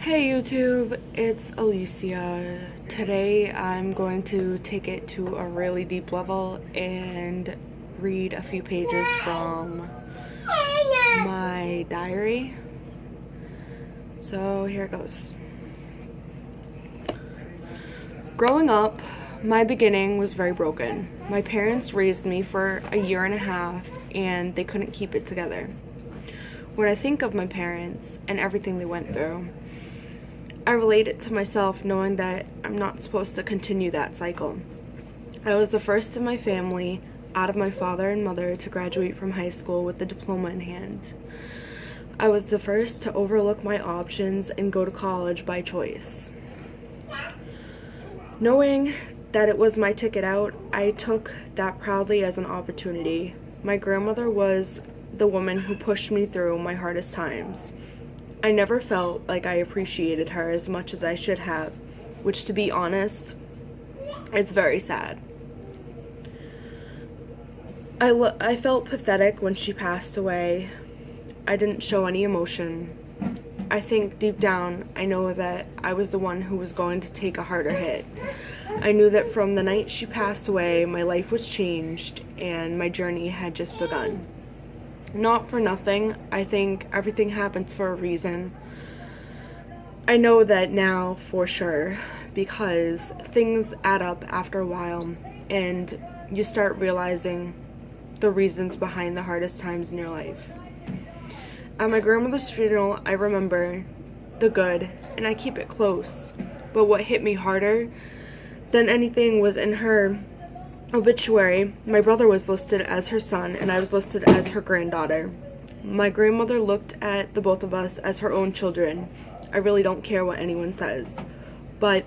Hey YouTube, it's Alicia. Today I'm going to take it to a really deep level and read a few pages from my diary. So here it goes. Growing up, my beginning was very broken. My parents raised me for a year and a half and they couldn't keep it together. When I think of my parents and everything they went through, I relate it to myself knowing that I'm not supposed to continue that cycle. I was the first in my family, out of my father and mother, to graduate from high school with a diploma in hand. I was the first to overlook my options and go to college by choice. Knowing that it was my ticket out, I took that proudly as an opportunity. My grandmother was the woman who pushed me through my hardest times. I never felt like I appreciated her as much as I should have, which, to be honest, it's very sad. I felt pathetic when she passed away. I didn't show any emotion. I think deep down I know that I was the one who was going to take a harder hit. I knew that from the night she passed away, my life was changed and my journey had just begun. Not for nothing, I think everything happens for a reason. I know that now for sure, because things add up after a while and you start realizing the reasons behind the hardest times in your life. At my grandmother's funeral, I remember the good and I keep it close, but what hit me harder than anything was in her obituary. My brother was listed as her son and I was listed as her granddaughter. My grandmother looked at the both of us as her own children. I really don't care what anyone says, but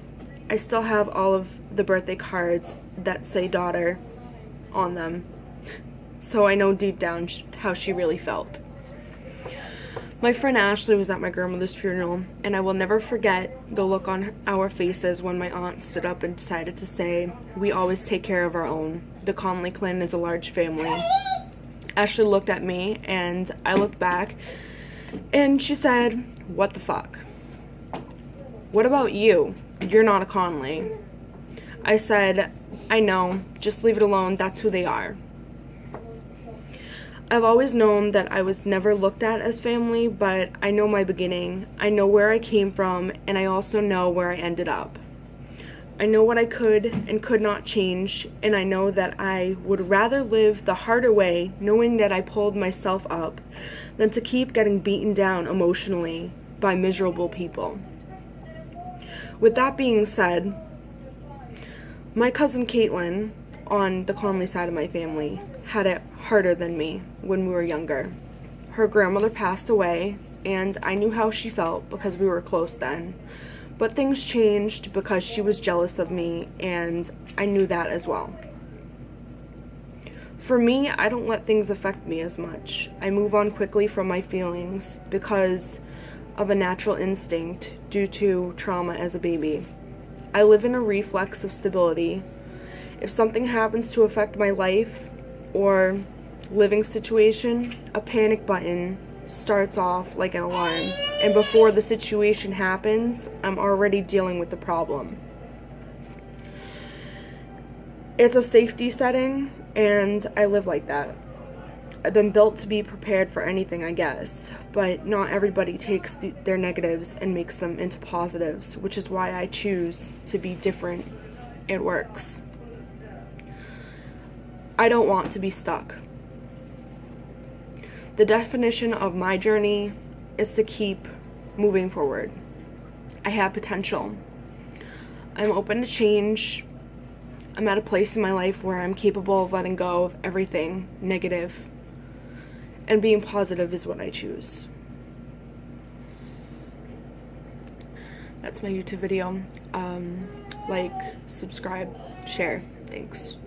I still have all of the birthday cards that say daughter on them, so I know deep down how she really felt. My friend Ashley was at my grandmother's funeral, and I will never forget the look on our faces when my aunt stood up and decided to say, "We always take care of our own. The Conley clan is a large family." Ashley looked at me, and I looked back, and she said, "What the fuck? What about you? You're not a Conley." I said, "I know, just leave it alone, that's who they are." I've always known that I was never looked at as family, but I know my beginning. I know where I came from, and I also know where I ended up. I know what I could and could not change, and I know that I would rather live the harder way, knowing that I pulled myself up, than to keep getting beaten down emotionally by miserable people. With that being said, my cousin Caitlin, on the Conley side of my family, had it harder than me when we were younger. Her grandmother passed away, and I knew how she felt because we were close then. But things changed because she was jealous of me, and I knew that as well. For me, I don't let things affect me as much. I move on quickly from my feelings because of a natural instinct due to trauma as a baby. I live in a reflex of stability. If something happens to affect my life or living situation, a panic button starts off like an alarm, and before the situation happens, I'm already dealing with the problem. It's a safety setting, and I live like that. I've been built to be prepared for anything, I guess, but not everybody takes their negatives and makes them into positives, which is why I choose to be different. It works. I don't want to be stuck. The definition of my journey is to keep moving forward. I have potential. I'm open to change. I'm at a place in my life where I'm capable of letting go of everything negative, and being positive is what I choose. That's my YouTube video. Like, subscribe, share. Thanks.